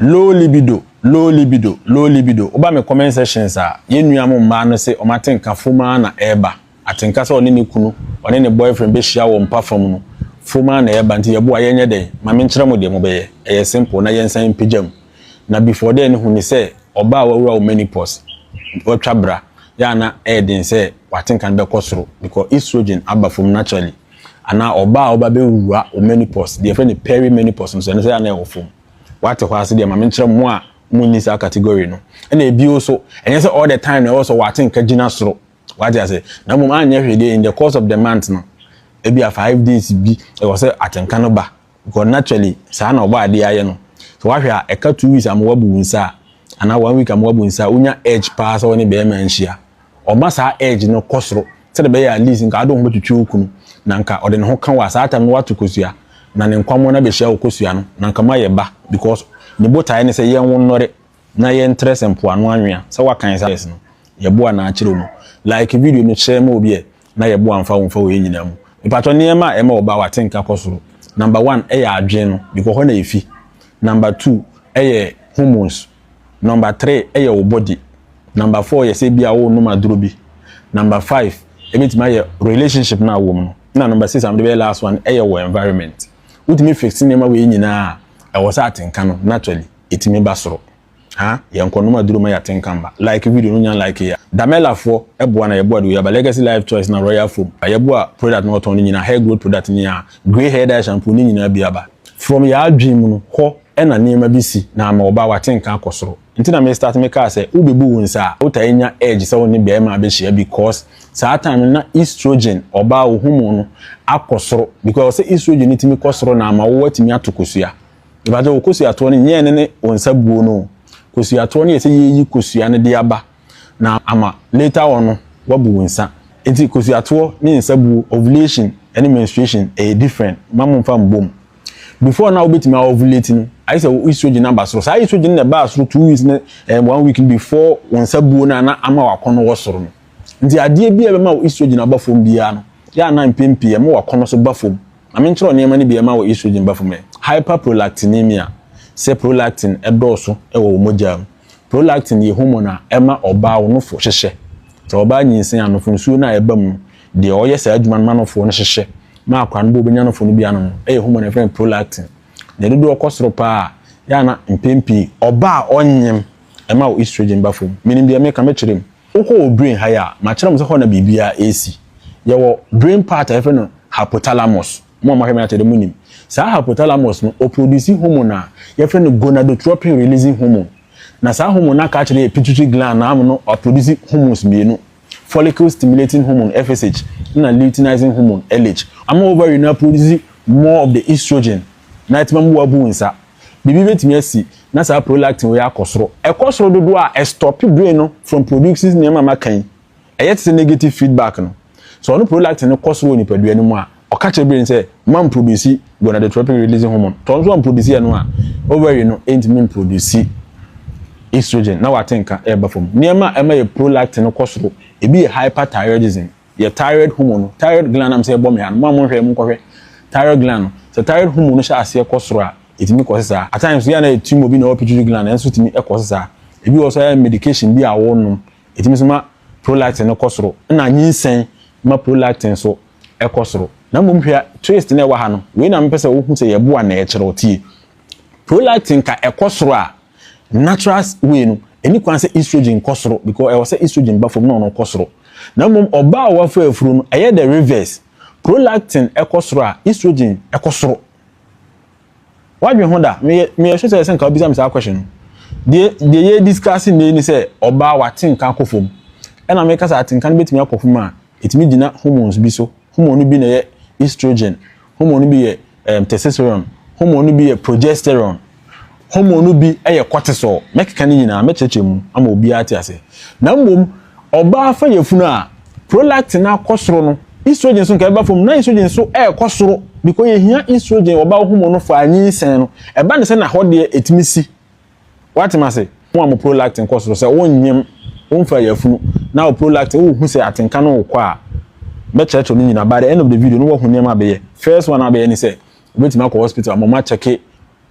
low libido. Oba me comment sections a yenua mo ma no se o matenka foma na eba. Atenka se oni ne kunu, oni ne boyfriend be hia wo mpa fam no. Foma na eba nti yeboa yenye den. Ma me nkyere mo de mo be ye. Eye simple na yensan pejam. Na before then hu ni se oba awura o menopause. Otwa bra. Ya na den se watenka be kosoro because estrogen aba from naturally. Ana oba be wura o menopause. The friend perimenopause so say na e fom. What to pass the mention more munisa category no. And a bio so and yes all the time also watching Kajina sro. What I say, now man in the course of the month no. Maybe a 5 days be it was at Enkanoba. Because naturally, son or bad the no. So what a 2 weeks I'm wabu insa, and now 1 week I'm wabu insa, unya edge pass or any bear share. Or massa edge no costro. Said the bear at least in I don't want to chukun, Nanka or then Hokan was at and what to Kusia. Na ne nkwamo na be hia okosua no na nkama ye ba because ne botae ne se ye won nore na ye interest empoano anwea se wakan sa yes no yeboa na akire mu like video no share ma obi e na yeboa mfa won fa we nyina mu ipato ne ma e ma oba watenka kosoro number 1 e ya adwen no because ho na efi number 2 e ye hormones number 3 e ye wo body number 4 ye se bia wo no maduro bi number 5 e metima ye relationship na wo mu na number 6 am the last one e ye wo environment. Utimi fixing nema we nyina e was atenka no naturally itimi basoro ha ye nkonoma duro ma ya tenka mba like video no nya like ya damela fo eboa na yeboa do ya legacy life choice na royal foam yeboa product no ton nyina hair growth product ni ya grey hair dye shampoo ni nyina biaba from ya dream no ho e na nema bisi na ma oba watenka akosoro nti na me start me ka say ubebu wonsa utanya edge say woni be ma be share because saa time na estrogen oba wo hormone no akosoro because say estrogen itimi kosoro na ma wo watimi atokosua ibaje wo kosua to ne nye ne wonsa buo no kosua to ne yese yi kosua ne de aba na ama later on wabu wonsa enti kosua to ne nsa buo ovulation and menstruation a different mamum fam bom before now betimi ovulating I say estrogen number so say estrogen na ba so 2 weeks 1 week before wonsa buo na ama wakono wo soro no nti ade bia be ma estrogen abafom bia no ya na mpempie ma wakono so bafom amenchero ne ma ne bia ma wo estrogen bafom hyperprolactinemia se prolactin edoso ewo mogya prolactin ye hormone a ema oba wo no fo hyehye so oba nyinsen anofo nsuo na ebam de oye sa adwuma no manofo no hyehye ma akwa no bo benya no fo no bia no hormone friend prolactin ne do okosoro pa ya na mpempie oba onyem ema wo estrogen bafom menim bia me ka mechirem oko brain haya ma kire mo se ho na bibia AC ye wo brain part efe no hypothalamus mo ma hema tede munim sa hypothalamus no o produce hormone a ye fe no gonadotropin releasing hormone na sa hormone aka kire pituitary gland na am no o produce hormones mienu follicle stimulating hormone FSH na luteinizing hormone LH am ovary na produce more of the estrogen na itimam wabu nsa bibi betimi asi na sa prolactin we akosoro ekosoro dodo a stop brain no from producing nema makan eyet negative feedback no so no prolactin no kosoro ni padua ni mu a okache brain say man produce gonadotropin releasing hormone tonzo am produce no a ovary no ain't produce estrogen na watenka eba from nema ema ye prolactin no kosoro ebi ye hyperthyroidism ye thyroid hormone thyroid gland am say bom ya no mo hwe mu kohwe thyroid gland so thyroid hormone no sha ase kosoro a itimi kosesa at times ya na tumor bi na pituitary gland enso timi ekosesa ebi also ya medication bi awo no itimi so ma prolactin no kosoro na nyinsen ma prolactin so ekosoro na mom hwea trace na wa ha no we na mpese wo hu se yeboa na ekere otie prolactin ka ekosoro a natural way no eni kwan se estrogen kosoro because e was estrogen ba from no kosoro na mom oba wa fa afuru no eye the reverse prolactin ekosoro a estrogen ekosoro. Why be honda me should say nka obisa me say question the ye discussing ni say oba watinka akofom e na me ka say atinka no betimi akofom a etimi gina hormones bi so hormone bi na ye estrogen hormone bi ye testosterone hormone bi ye progesterone hormone bi ye cortisol make kan nyina me chechemu ama obi ati ase na mbom oba fa yefunu a prolactin akosoro no estrogen so nka eba fom na estrogen so kosoro because ye hia estrogen oba hormone for anyi sen no eba ne se na hode etimisi what am I say mo am prolactin kosoro se wonyem wonfa yafunu na prolactin wo hu se atenka no kwa a be checho ni nyina by the end of the video no wo hu nema be ye first one abe ni se obetima ko hospital amoma check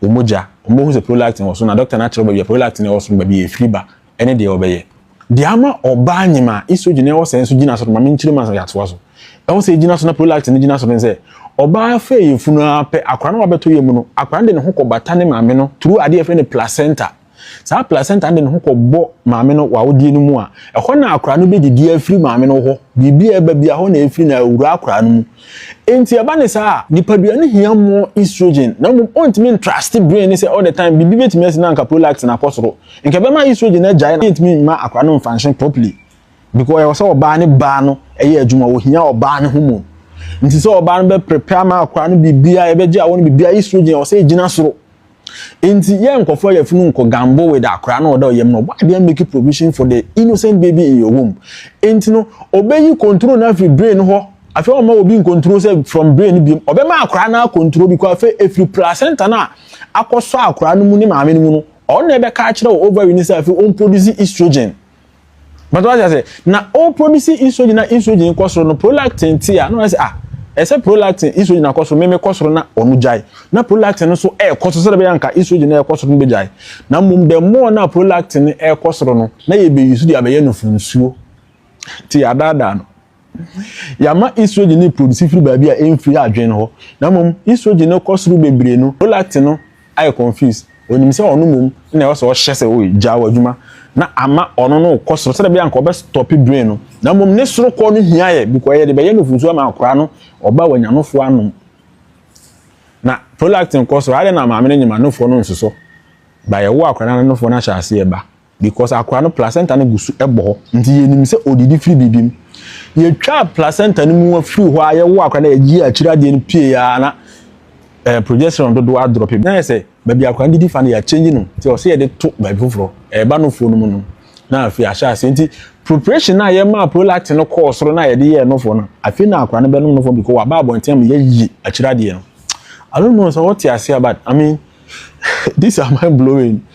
omoja omo se prolactin wo so na doctor na kire be prolactin wo so be free ba ene de obeye de ama oba nyima estrogen e wo se nso gina so ma me nkire ma so yato so e wo se gina so na prolactin gina so nse oba fa yefunu ape akwa na wabeto yemu no akwa de ne ho kobata ne maame no through ade efe ne placenta sa placenta de ne ho kobo maame no wa wodie no mu a ehɔ na akwa no be didi afiri maame no ho bibia eba bia ho na afiri na awura akwa no mu enti aba ne sa nipadua ne hia mo estrogen na mo ontimi trust brain ne say all the time bibi betimi ase na anka prolactin akosoro nke be ma estrogen na jai na entimi ma akwa no function properly because e was oba ne ba no eye adwuma wo hia oba ne hormone nti so oba no be prepare ma akwa no bibia e be gya wo no bibia estrogen o say gina soro enti ye nkofo ya funu nko gambo with akra na oda yem no why dey make provision for the innocent baby in your womb enti no obeyi control na free brain ho afi o ma obi in control say from brain bi obe ma akra na control because afi every placenta na akoso akra no mu ni maame no mu no o na ebe ka kire ovary ni say afi on produce estrogen but what I say na o produce estrogen na estrogen kosoro no prolactin ti a no say ese prolactin estrogen akosoro meme kosoro na onu jai na prolactin no so kosoro se be yanka estrogen kosoro be jai na mum de mo na prolactin kosoro no na ye be yusu dia be ye no funsuo ti adada no ya ma estrogen ni produce free ba bia emfiri adwen ho na mum estrogen kosoro bebre no prolactin no I confused onim se onu mum na e so hyese o jawo adwuma na ama ono no kosoro se be yanka obe stop brain no na mum ne soro ko no hia ye because ye de be ye no funsuo ma akora no oba wanyanofo anom na prolactin kosoro ade na maame nyima nofo no nsoso ba ye wo akora na nofo na hyase ye ba because akora no placenta no gusu ebo nti ye nim se odidi free bibim ye twa placenta no mu free ho aye wo akora na ye gi akira de no pie ya na progesterone do drop na say ba bi akora didi fa na ya change no ti o se ye de to ba bi foforo ba nofo no mu no na afi ahyase nti preparation na ye ma prolactin no course ro na ye de ye no for no afi na akwa no be no for because wa ba bonten ye yi akira de no I don't know so what you say about I mean this are mind blowing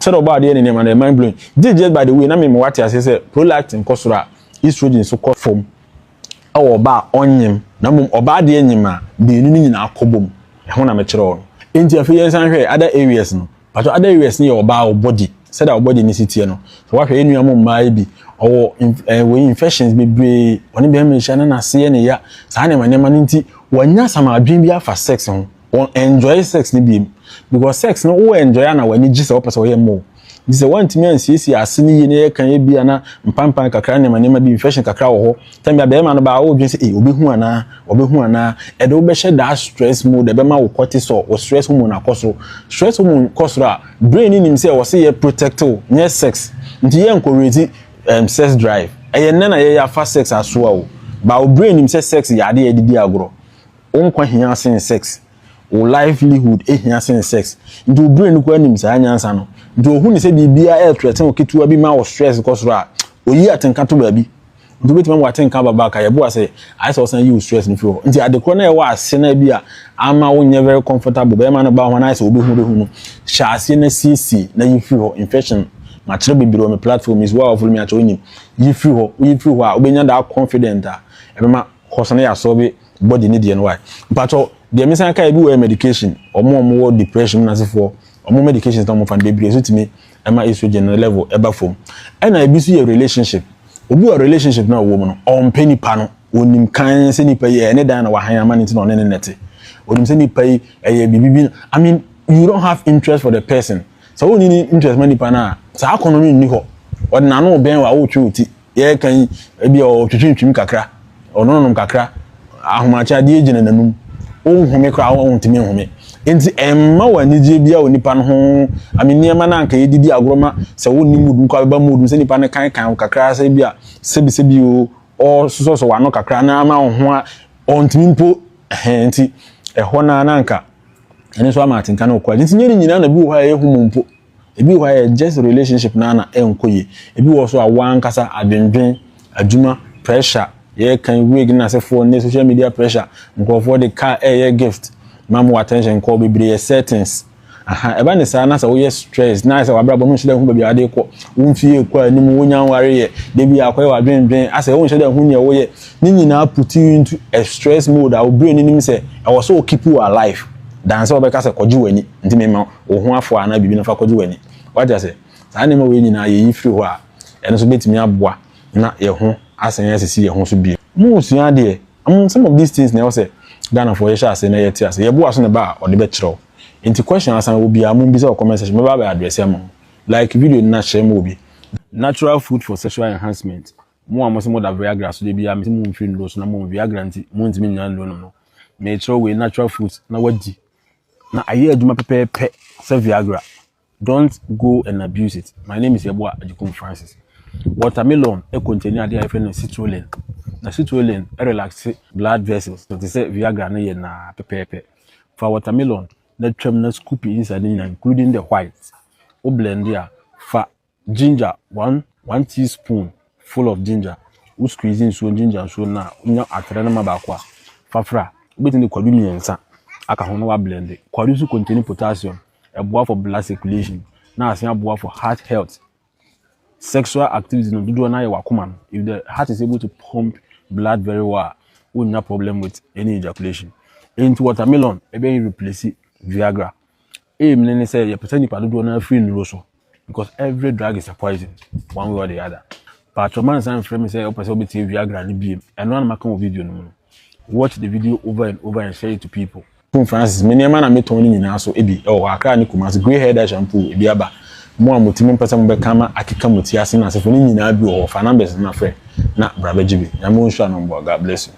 said about the name and mind blowing just by the way na me what you say prolactin course ro estrogen so course form awo ba onyem na mum oba de enyima be nu nyina akobom e ho na me kire o enti afi ye san hwe other areas no but other areas ni oba body said our body necessity no so what we enu am mai bi or we infections be bre oni be mention na se ne ya sa ne manema nti wanya sama adwen bi afa sex ho on enjoy sex ni bi because sex no wo enjoy na wani gise wo pese wo yemo this want me ansisi asini ne kan ye bi ana mpampan kakra ne manema bi infection kakra wo ho tambia be ma no ba wo dwen se obi hu ana e de wo be share that stress mode e be ma wo cortisol or stress hormone akoso stress hormone kosoro brain ni nim se wo se ye protect o nye sex nti ye encourage sex drive e na ye ya fa sex aso o ba wo brain nim se sex ya de didi agro on kwa hia sen sex o livelihood hia sen sex nti brain ko anim sa anyansa no nti ohu ni se bibia threaten o ketua bi ma wo stress kosoro a oyi atenka to ba bi nti betima wo atenka baba ka yeboa se I say osan you stress ni fi ho nti adekro na ye wa ase na bi a ama wo nye very comfortable be ma no ba ho na say obi hu no sha ase na cc na yi fi ho infection ma kire bibiro me platform is well follow me at onim yi fi ho a obenya da confident a e be ma koso na ya so be body ni de no why but the mesan ka e bi wo medication omo depression na se for omo medications na omo fan bebre so timi e ma estrogen level e ba fom e na e bi so your relationship obi a relationship na wo mo no on penny pa no onim kan se ni pa ye ne dan na wa han amane ti no ne nete onim se ni pa ye bibi I mean you don't have interest for the person so woni ni interest mani pa na sa economy ni ho o na no ben wa wo twuti ye kan e bi o twitwintwim kakra ononom kakra ahomacha de egina nanum ohome kra wo ntimi home enti emma wani je bia onipa no ho ameniema na anka yedidi agroma se woni mudu kwa ba mudu se nipa ne kan kakra se bia sebi o so wano kakra na ama ho a ontimi mpo enti ho na anka ene so ama atinka na okwa enti nyeri nyina na bi wo ha ye hu mpo ebi wo ha just relationship na enkoye ebi wo so awan kasa adwendwen adwuma pressure ye kan wig na se for ne social media pressure nko for the car gift mamu attention call be settings eba ne sa na sa wo stress na sa wabra bono hye hu ba bi ade ko wo mfie ko ani mu wonya ware ye de bi akoy wa dwen asa wo hye hu ne wo ye ni nyina put you into a stress mode our brain ni mi say I was so keep you alive dance obeka se kwaji wani nti me ma wo ho afo ana bibi no fa kwaji wani waja se saa ne ma we nyina ye yi free ho a eno so betimi aboa na ye ho asen yesisi ye ho so bi mu sua de some of these things na you say Ghana for yesha ase na yeti ase ye boa so ne ba o de be kiro nti question asan obi a mu bi se o comment section me ba address am like video na share mo obi natural food for sexual enhancement mo amo se mo da Viagra so de bi am se mo mfiri ndo so na mo Viagra nti mo ntimi nya ndo no me throw away natural foods na wadi na aye aduma pepepe se Viagra. Don't go and abuse it. My name is Yeboah Agyekum Francis. Watermelon contain ade friend citrulline. Na citrulline relax blood vessels. So they say Viagra na ye na pepepe. For watermelon, let them na scoop inside including the white. O blend there. For ginger, one teaspoon full of ginger. O squeeze in so ginger so na unya atrena mabakwa. Fafra, betin the kwadu miensa. Aka hono wa blend. Kwadu so contain potassium. A boa for blood circulation. Now I boa for heart health. Sexual activity no do na wakuma. If the heart is able to pump blood very well, we no problem with any ejaculation. Into watermelon, e be replace Viagra. Many say you pretend you do na free nuroso because every drug is a poison one way or the other. But your man and friend say person be Viagra ni bi. And one make video no. Watch the video over and over and share it to people. Francis, many man are meeting nyina so ebi o akra ni kuma grey hair shampoo ebi aba mo amotimi mpesa mo be kama akeka moti ase na asefo ni nyina bi o fa numbers na frɛ na bra ba jibi na mo nsua no God bless you.